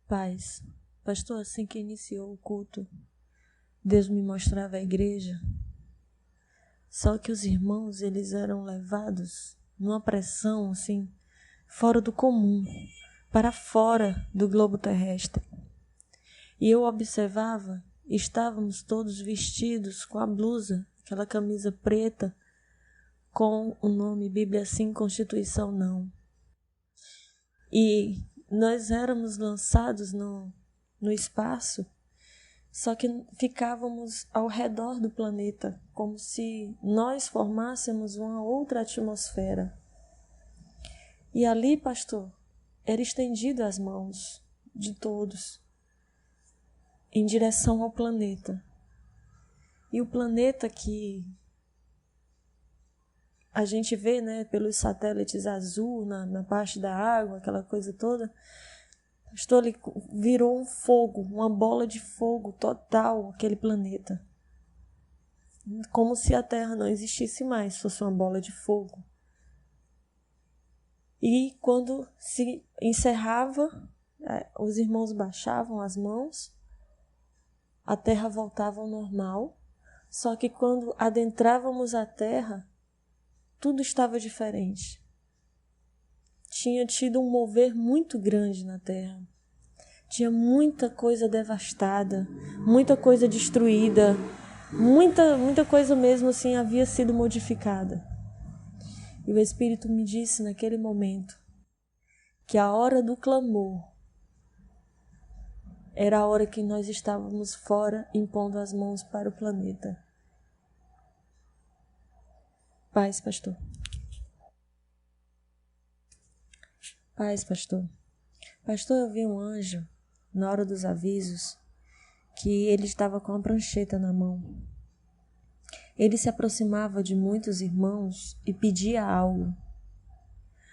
Paz, pastor, assim que iniciou o culto, Deus me mostrava a igreja. Só que os irmãos, eles eram levados numa pressão, assim, fora do comum, para fora do globo terrestre. E eu observava, estávamos todos vestidos com a blusa, aquela camisa preta, com o nome Bíblia Sim, Constituição Não. E nós éramos lançados no espaço, só que ficávamos ao redor do planeta, como se nós formássemos uma outra atmosfera. E ali, pastor, era estendido as mãos de todos em direção ao planeta. E o planeta que a gente vê, né, pelos satélites azul na parte da água, aquela coisa toda, pastor, ele virou um fogo, uma bola de fogo total, aquele planeta. Como se a Terra não existisse mais, fosse uma bola de fogo. E quando se encerrava, os irmãos baixavam as mãos, a Terra voltava ao normal, só que quando adentrávamos a Terra, tudo estava diferente. Tinha tido um mover muito grande na Terra. Tinha muita coisa devastada, muita coisa destruída, muita coisa mesmo assim havia sido modificada. E o Espírito me disse naquele momento que a hora do clamor era a hora que nós estávamos fora impondo as mãos para o planeta. Paz, pastor. Paz, pastor. Pastor, eu vi um anjo na hora dos avisos que ele estava com a prancheta na mão. Ele se aproximava de muitos irmãos e pedia algo.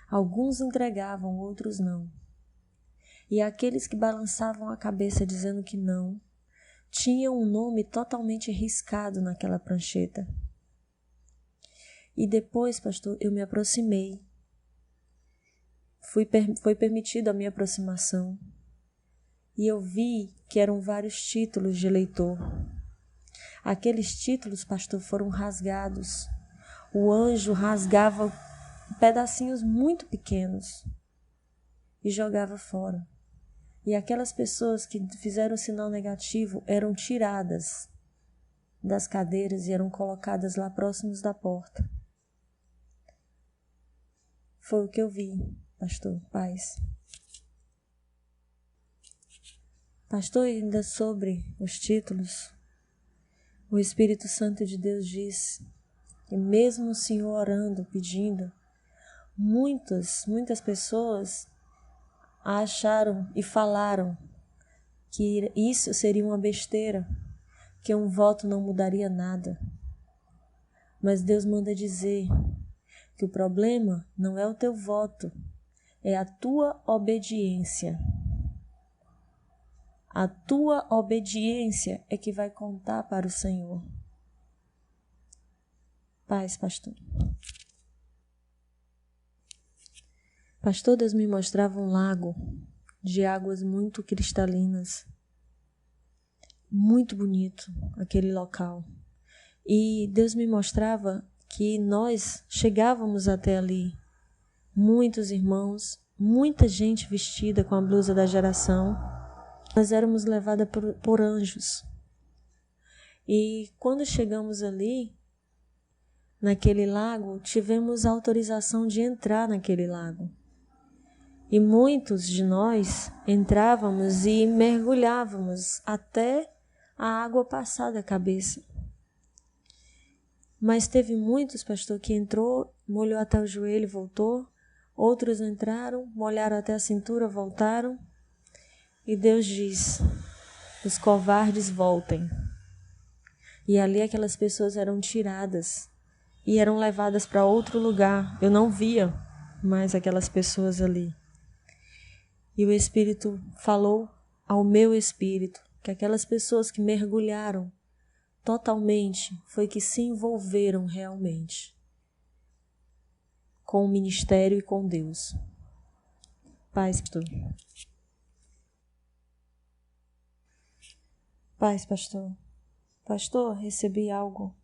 Alguns entregavam, outros não. E aqueles que balançavam a cabeça dizendo que não, tinham um nome totalmente riscado naquela prancheta. E depois, pastor, eu me aproximei. Foi permitida a minha aproximação. E eu vi que eram vários títulos de eleitor. Aqueles títulos, pastor, foram rasgados. O anjo rasgava pedacinhos muito pequenos e jogava fora. E aquelas pessoas que fizeram o sinal negativo eram tiradas das cadeiras e eram colocadas lá próximos da porta. Foi o que eu vi, pastor, paz. Pastor, ainda sobre os títulos, o Espírito Santo de Deus diz que mesmo o Senhor orando, pedindo, muitas pessoas acharam e falaram que isso seria uma besteira, que um voto não mudaria nada. Mas Deus manda dizer que o problema não é o teu voto, é a tua obediência. A tua obediência é que vai contar para o Senhor. Paz, pastor. Pastor, Deus me mostrava um lago de águas muito cristalinas. Muito bonito aquele local. E Deus me mostrava que nós chegávamos até ali. Muitos irmãos, muita gente vestida com a blusa da geração. Nós éramos levadas por anjos. E quando chegamos ali, naquele lago, tivemos autorização de entrar naquele lago. E muitos de nós entrávamos e mergulhávamos até a água passar da cabeça. Mas teve muitos, pastor, que entrou, molhou até o joelho, voltou. Outros entraram, molharam até a cintura, voltaram. E Deus diz, os covardes voltem. E ali aquelas pessoas eram tiradas e eram levadas para outro lugar. Eu não via mais aquelas pessoas ali. E o Espírito falou ao meu espírito que aquelas pessoas que mergulharam totalmente foi que se envolveram realmente com o ministério e com Deus. Paz, pastor. Paz, pastor. Pastor, recebi algo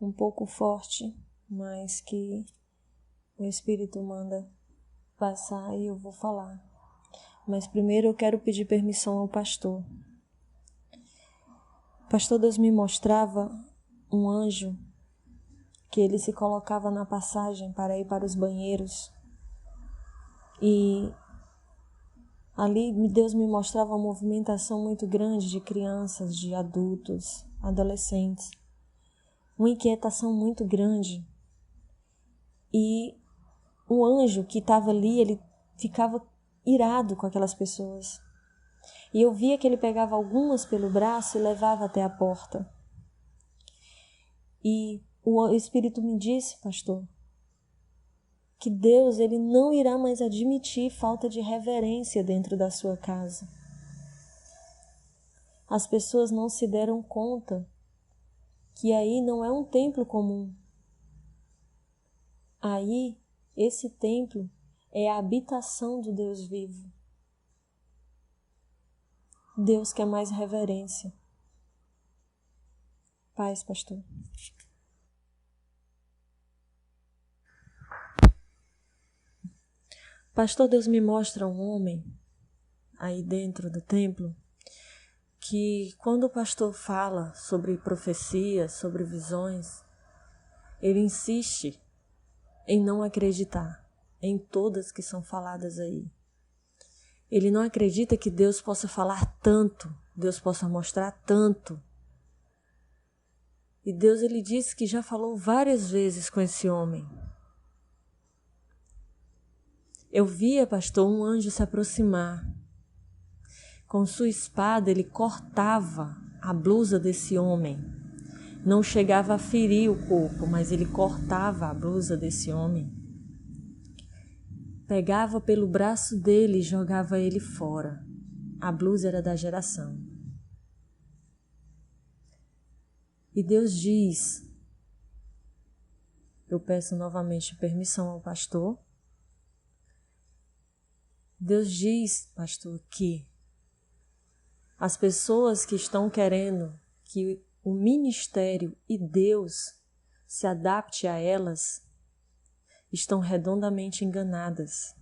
um pouco forte, mas que o Espírito manda passar e eu vou falar. Mas primeiro eu quero pedir permissão ao pastor. Pastor, Deus me mostrava um anjo que ele se colocava na passagem para ir para os banheiros. E ali Deus me mostrava uma movimentação muito grande de crianças, de adultos, adolescentes. Uma inquietação muito grande. E o anjo que estava ali, ele ficava irado com aquelas pessoas. E eu via que ele pegava algumas pelo braço e levava até a porta. E o Espírito me disse, pastor, que Deus ele não irá mais admitir falta de reverência dentro da sua casa. As pessoas não se deram conta que aí não é um templo comum. Aí, esse templo é a habitação do Deus vivo. Deus quer mais reverência. Paz, pastor. Pastor, Deus me mostra um homem aí dentro do templo que quando o pastor fala sobre profecias, sobre visões, ele insiste em não acreditar em todas que são faladas aí. Ele não acredita que Deus possa falar tanto, Deus possa mostrar tanto. E Deus, ele disse que já falou várias vezes com esse homem. Eu via, pastor, um anjo se aproximar. Com sua espada, ele cortava a blusa desse homem. Não chegava a ferir o corpo, mas ele cortava a blusa desse homem. Pegava pelo braço dele e jogava ele fora. A blusa era da geração. E Deus diz, eu peço novamente permissão ao pastor. Deus diz, pastor, que as pessoas que estão querendo que o ministério e Deus se adapte a elas, estão redondamente enganadas.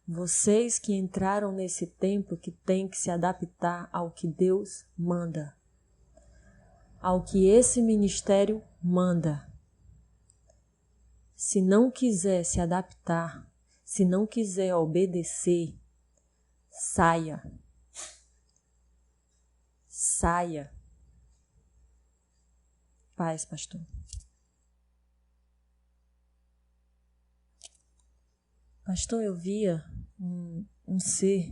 Vocês que entraram nesse templo que têm que se adaptar ao que Deus manda, ao que esse ministério manda. Se não quiser se adaptar, se não quiser obedecer, saia. Saia. Paz, pastor. Pastor, eu via um ser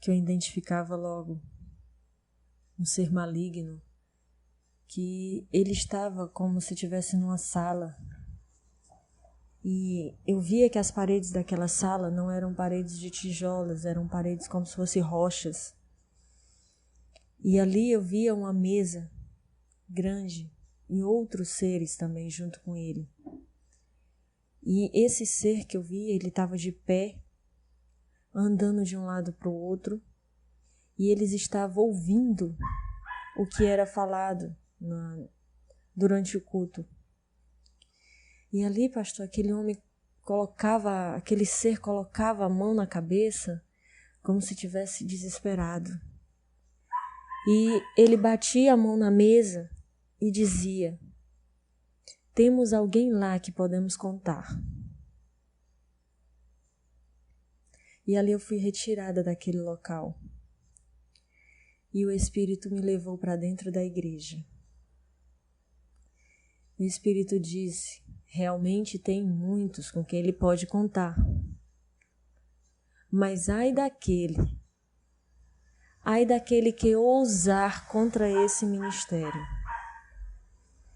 que eu identificava logo, um ser maligno, que ele estava como se estivesse numa sala. E eu via que as paredes daquela sala não eram paredes de tijolos, eram paredes como se fossem rochas. E ali eu via uma mesa grande e outros seres também junto com ele. E esse ser que eu via, ele estava de pé, andando de um lado para o outro, e eles estavam ouvindo o que era falado durante o culto. E ali, pastor, aquele ser colocava a mão na cabeça como se tivesse desesperado. E ele batia a mão na mesa e dizia: temos alguém lá que podemos contar. E ali eu fui retirada daquele local. E o Espírito me levou para dentro da igreja. O Espírito disse: realmente tem muitos com quem ele pode contar. Mas ai daquele que ousar contra esse ministério.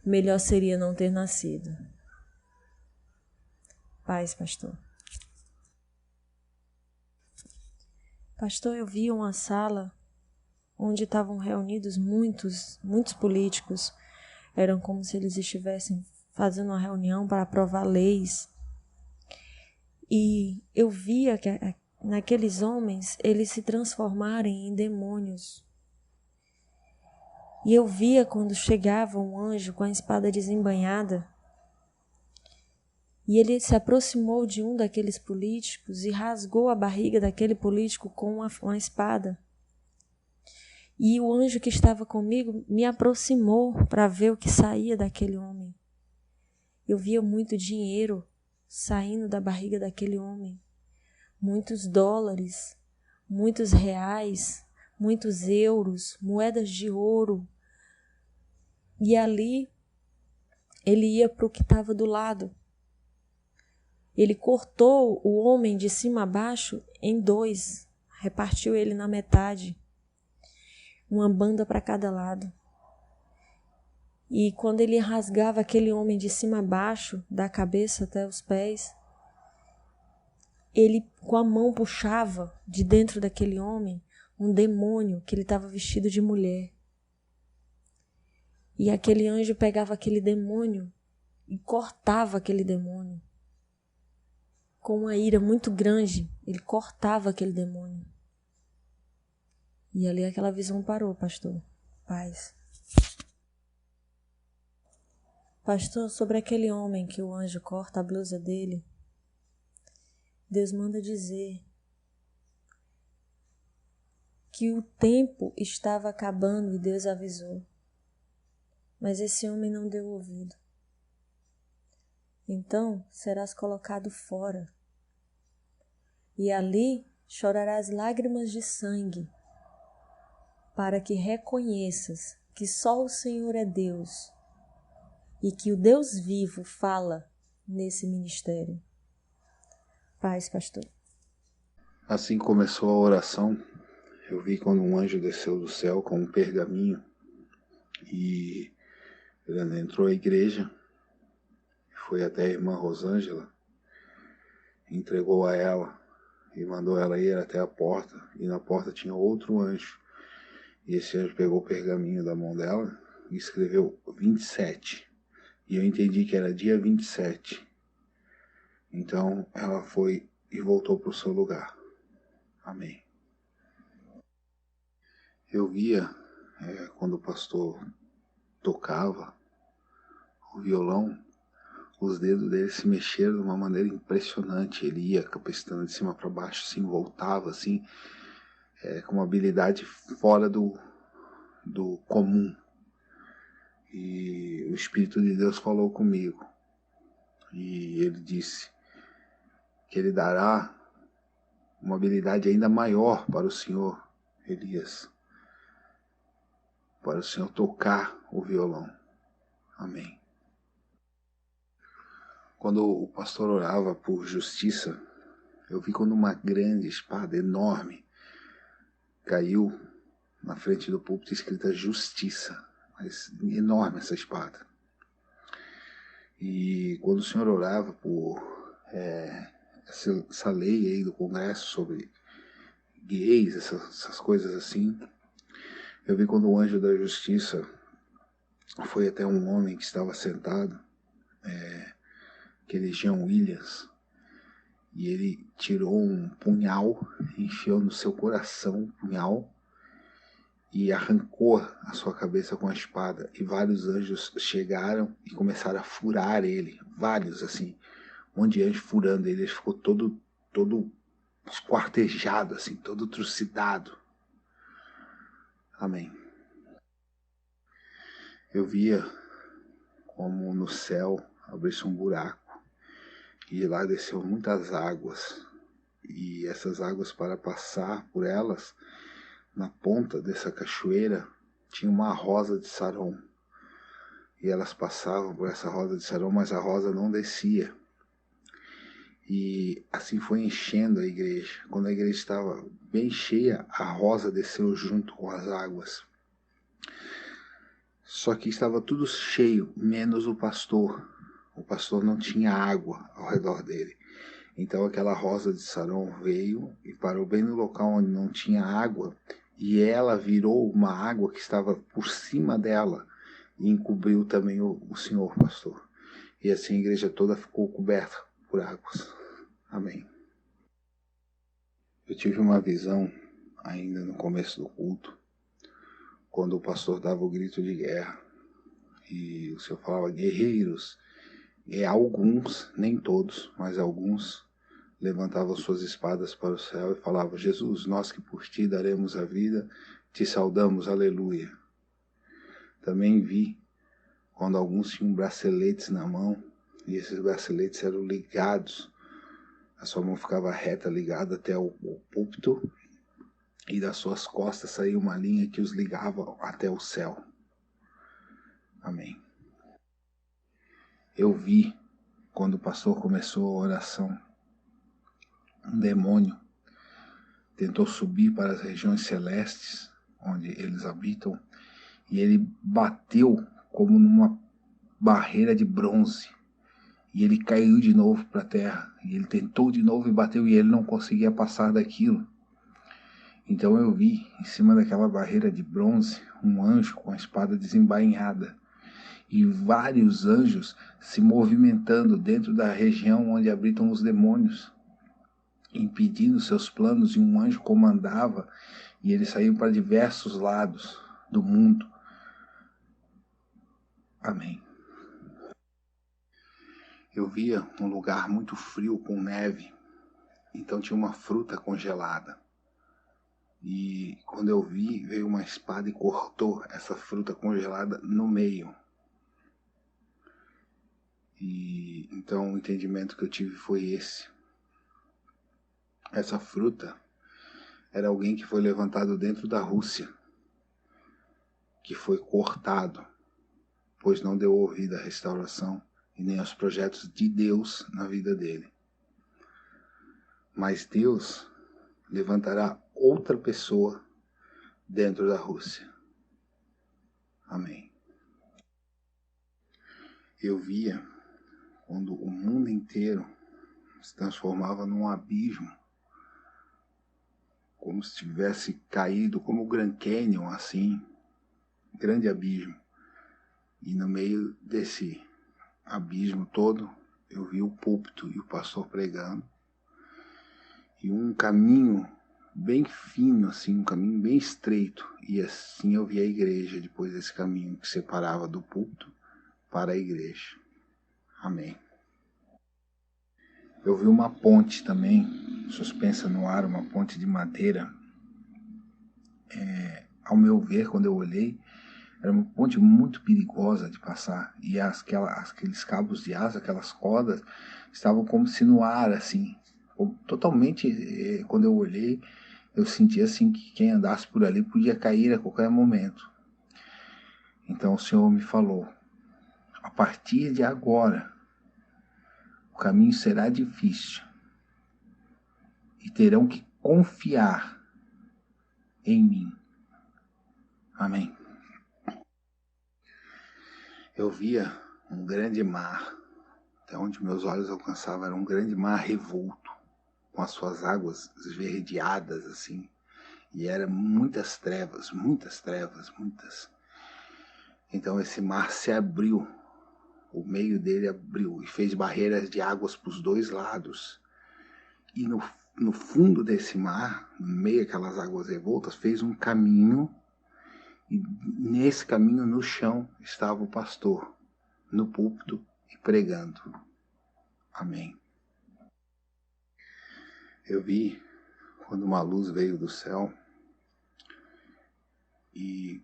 Melhor seria não ter nascido. Paz, pastor. Pastor, eu vi uma sala onde estavam reunidos muitos políticos. Eram como se eles estivessem fazendo uma reunião para aprovar leis. E eu via que naqueles homens, eles se transformarem em demônios. E eu via quando chegava um anjo com a espada desembainhada, e ele se aproximou de um daqueles políticos e rasgou a barriga daquele político com uma espada. E o anjo que estava comigo me aproximou para ver o que saía daquele homem. Eu via muito dinheiro saindo da barriga daquele homem. Muitos dólares, muitos reais, muitos euros, moedas de ouro. E ali ele ia para o que estava do lado. Ele cortou o homem de cima a baixo em dois, repartiu ele na metade, uma banda para cada lado. E quando ele rasgava aquele homem de cima a baixo, da cabeça até os pés, ele com a mão puxava de dentro daquele homem um demônio que ele estava vestido de mulher. E aquele anjo pegava aquele demônio e cortava aquele demônio. Com uma ira muito grande, ele cortava aquele demônio. E ali aquela visão parou, pastor. Paz. Pastor, sobre aquele homem que o anjo corta a blusa dele, Deus manda dizer que o tempo estava acabando e Deus avisou. Mas esse homem não deu ouvido. Então serás colocado fora. E ali chorarás lágrimas de sangue, para que reconheças que só o Senhor é Deus e que o Deus vivo fala nesse ministério. Paz, pastor. Assim começou a oração. Eu vi quando um anjo desceu do céu com um pergaminho e ele entrou à igreja, foi até a irmã Rosângela, entregou a ela e mandou ela ir até a porta, e na porta tinha outro anjo. E esse anjo pegou o pergaminho da mão dela e escreveu 27. E eu entendi que era dia 27. Então ela foi e voltou para o seu lugar. Amém. Eu via, quando o pastor tocava o violão, os dedos dele se mexeram de uma maneira impressionante. Ele ia capacitando de cima para baixo, assim, voltava, assim, com uma habilidade fora do comum. E o Espírito de Deus falou comigo. E ele disse que ele dará uma habilidade ainda maior para o senhor, Elias, para o senhor tocar o violão. Amém. Quando o pastor orava por justiça, eu vi quando uma grande espada enorme caiu na frente do púlpito escrita justiça, mas enorme essa espada. E quando o senhor orava por essa lei aí do Congresso sobre gays, essas coisas assim, eu vi quando o anjo da justiça foi até um homem que estava sentado, aquele Jean Williams, e ele tirou um punhal, enfiou no seu coração um punhal e arrancou a sua cabeça com a espada. E vários anjos chegaram e começaram a furar ele, vários assim, um monte de anjo furando ele. Ele ficou todo esquartejado, assim, todo trucidado. Amém. Eu via como no céu abriu-se um buraco e lá desceu muitas águas, e essas águas, para passar por elas, na ponta dessa cachoeira tinha uma rosa de Saron, e elas passavam por essa rosa de Saron, mas a rosa não descia. E assim foi enchendo a igreja. Quando a igreja estava bem cheia, a rosa desceu junto com as águas. Só que estava tudo cheio, menos o pastor. O pastor não tinha água ao redor dele. Então aquela rosa de Saron veio e parou bem no local onde não tinha água, e ela virou uma água que estava por cima dela e encobriu também o senhor pastor. E assim a igreja toda ficou coberta por águas. Amém. Eu tive uma visão ainda no começo do culto, quando o pastor dava o grito de guerra e o Senhor falava guerreiros, e alguns, nem todos, mas alguns levantavam suas espadas para o céu e falavam: Jesus, nós que por ti daremos a vida, te saudamos, aleluia. Também vi quando alguns tinham braceletes na mão e esses braceletes eram ligados, a sua mão ficava reta, ligada até o púlpito, e das suas costas saía uma linha que os ligava até o céu. Amém. Eu vi, quando o pastor começou a oração, um demônio tentou subir para as regiões celestes, onde eles habitam, e ele bateu como numa barreira de bronze. E ele caiu de novo para a terra. E ele tentou de novo e bateu, e ele não conseguia passar daquilo. Então eu vi, em cima daquela barreira de bronze, um anjo com a espada desembainhada. E vários anjos se movimentando dentro da região onde habitam os demônios, impedindo seus planos, e um anjo comandava, e eles saíam para diversos lados do mundo. Amém. Eu via um lugar muito frio com neve, então tinha uma fruta congelada. E quando eu vi, veio uma espada e cortou essa fruta congelada no meio. E então o entendimento que eu tive foi esse. Essa fruta era alguém que foi levantado dentro da Rússia, que foi cortado, pois não deu ouvido à restauração e nem aos projetos de Deus na vida dele. Mas Deus levantará outra pessoa dentro da Rússia. Amém. Eu via quando o mundo inteiro se transformava num abismo, como se tivesse caído, como o Grand Canyon, assim, grande abismo. E no meio desse abismo todo, eu vi o púlpito e o pastor pregando, e um caminho bem fino, assim, um caminho bem estreito, e assim eu vi a igreja depois desse caminho que separava do púlpito para a igreja. Amém. Eu vi uma ponte também, suspensa no ar, uma ponte de madeira. Ao meu ver, quando eu olhei, era uma ponte muito perigosa de passar, e aqueles cabos de aço, aquelas cordas, estavam como se no ar, assim, totalmente. Quando eu olhei, eu senti assim que quem andasse por ali podia cair a qualquer momento. Então o Senhor me falou: a partir de agora, o caminho será difícil e terão que confiar em mim. Amém. Eu via um grande mar, até onde meus olhos alcançavam, era um grande mar revolto, com as suas águas esverdeadas assim, e eram muitas trevas. Então esse mar se abriu, o meio dele abriu e fez barreiras de águas para os dois lados. E no fundo desse mar, no meio daquelas águas revoltas, fez um caminho, e nesse caminho, no chão, estava o pastor, no púlpito e pregando. Amém. Eu vi quando uma luz veio do céu e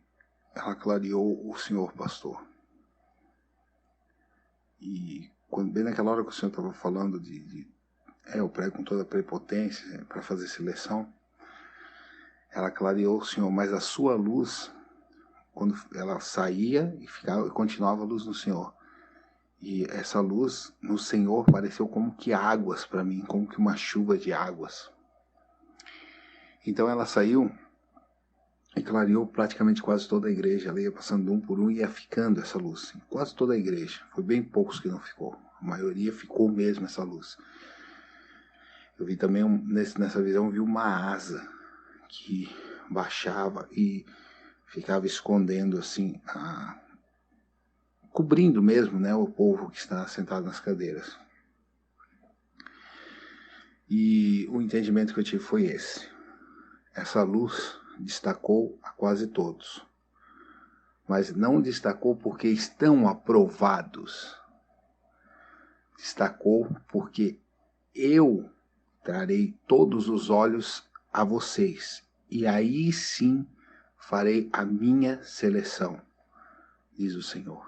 ela clareou o senhor pastor. E bem naquela hora que o senhor estava falando eu prego com toda a prepotência para fazer seleção, ela clareou o senhor, mas a sua luz, quando ela saía e continuava a luz no senhor. E essa luz no Senhor pareceu como que águas para mim, como que uma chuva de águas. Então ela saiu e clareou praticamente quase toda a igreja. Ela ia passando de um por um e ia ficando essa luz. Quase toda a igreja. Foi bem poucos que não ficou. A maioria ficou mesmo essa luz. Eu vi também, nessa visão, vi uma asa que baixava e ficava escondendo assim, cobrindo mesmo, né, o povo que está sentado nas cadeiras. E o entendimento que eu tive foi esse. Essa luz destacou a quase todos, mas não destacou porque estão aprovados. Destacou porque eu trarei todos os olhos a vocês, e aí sim farei a minha seleção, diz o Senhor.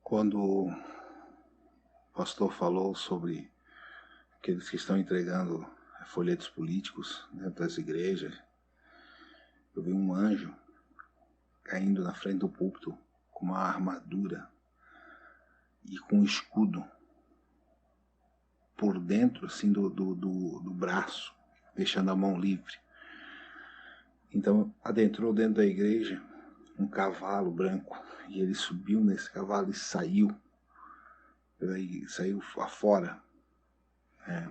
Quando o pastor falou sobre aqueles que estão entregando folhetos políticos dentro das igrejas, eu vi um anjo caindo na frente do púlpito com uma armadura e com um escudo por dentro assim do braço, deixando a mão livre. Então adentrou dentro da igreja um cavalo branco, e ele subiu nesse cavalo e saiu afora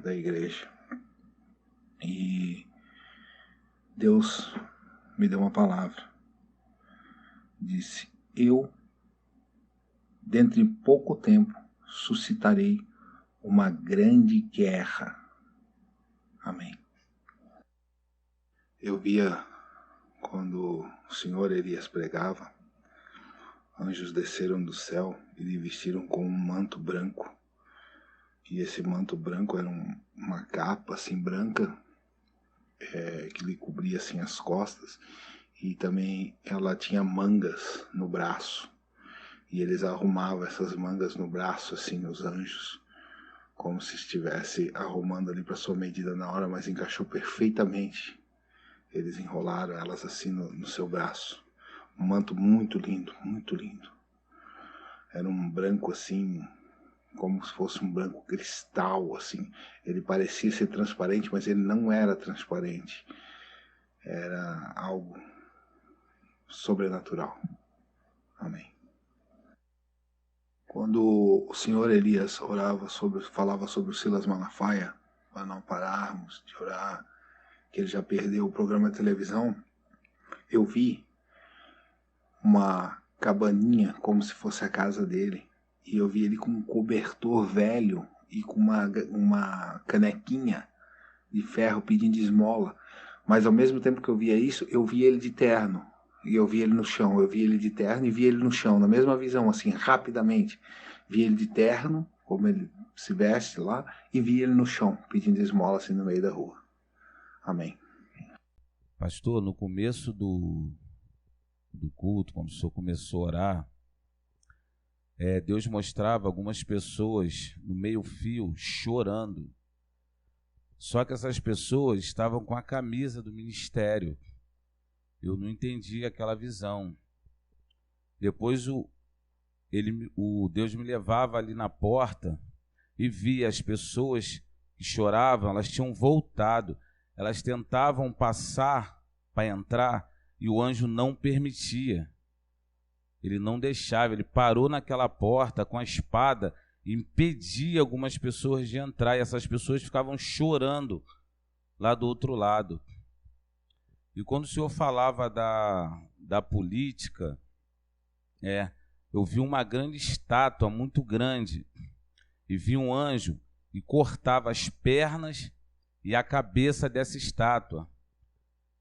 da igreja. E Deus me deu uma palavra. Disse: eu, dentro de pouco tempo, suscitarei uma grande guerra. Amém. Eu via, quando o Senhor Elias pregava, anjos desceram do céu e lhe vestiram com um manto branco. E esse manto branco era uma capa assim branca, que lhe cobria assim as costas, e também ela tinha mangas no braço. E eles arrumavam essas mangas no braço, assim, os anjos, como se estivesse arrumando ali para sua medida na hora, mas encaixou perfeitamente. Eles enrolaram elas assim no seu braço. Um manto muito lindo, muito lindo. Era um branco assim, como se fosse um branco cristal, assim. Ele parecia ser transparente, mas ele não era transparente. Era algo sobrenatural. Amém. Quando o senhor Elias falava sobre o Silas Malafaia, para não pararmos de orar, que ele já perdeu o programa de televisão, eu vi uma cabaninha como se fosse a casa dele, e eu vi ele com um cobertor velho e com uma canequinha de ferro pedindo esmola, mas ao mesmo tempo que eu via isso, eu via ele de terno, e eu via ele no chão. Eu via ele de terno e via ele no chão, na mesma visão, assim, rapidamente. Via ele de terno, como ele se veste lá, e via ele no chão, pedindo esmola, assim, no meio da rua. Amém. Pastor, no começo do culto, quando o senhor começou a orar, Deus mostrava algumas pessoas no meio-fio chorando. Só que essas pessoas estavam com a camisa do ministério. Eu não entendi aquela visão. Depois Deus me levava ali na porta e via as pessoas que choravam, elas tinham voltado. Elas tentavam passar para entrar e o anjo não permitia. Ele não deixava, ele parou naquela porta com a espada e impedia algumas pessoas de entrar. E essas pessoas ficavam chorando lá do outro lado. E quando o senhor falava da política, eu vi uma grande estátua, muito grande, e vi um anjo e cortava as pernas e a cabeça dessa estátua.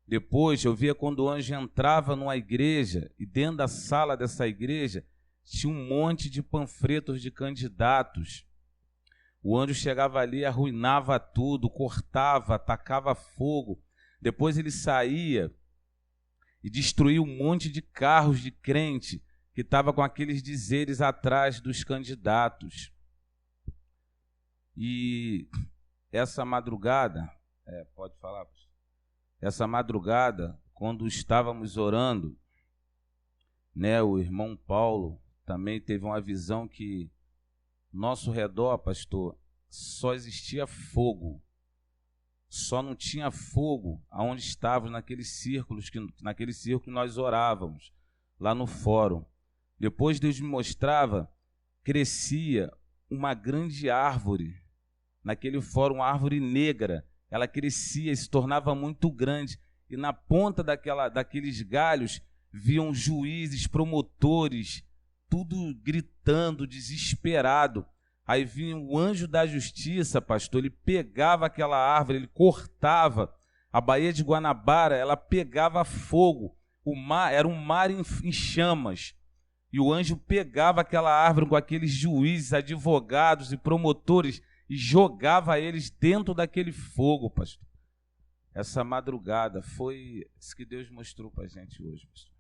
Depois eu via quando o anjo entrava numa igreja, e dentro da sala dessa igreja tinha um monte de panfletos de candidatos. O anjo chegava ali, arruinava tudo, cortava, atacava fogo. Depois ele saía e destruía um monte de carros de crente que estava com aqueles dizeres atrás dos candidatos. E essa madrugada, pode falar, pastor? Essa madrugada, quando estávamos orando, o irmão Paulo também teve uma visão que nosso redor, pastor, só existia fogo. Só não tinha fogo aonde estávamos naquele círculo que nós orávamos, lá no fórum. Depois Deus me mostrava, crescia uma grande árvore, naquele fórum, uma árvore negra. Ela crescia e se tornava muito grande, e na ponta daqueles galhos viam juízes, promotores, tudo gritando, desesperado. Aí vinha o anjo da justiça, pastor, ele pegava aquela árvore, ele cortava. A Baía de Guanabara, ela pegava fogo. O mar era um mar em chamas. E o anjo pegava aquela árvore com aqueles juízes, advogados e promotores e jogava eles dentro daquele fogo, pastor. Essa madrugada foi isso que Deus mostrou para a gente hoje, pastor.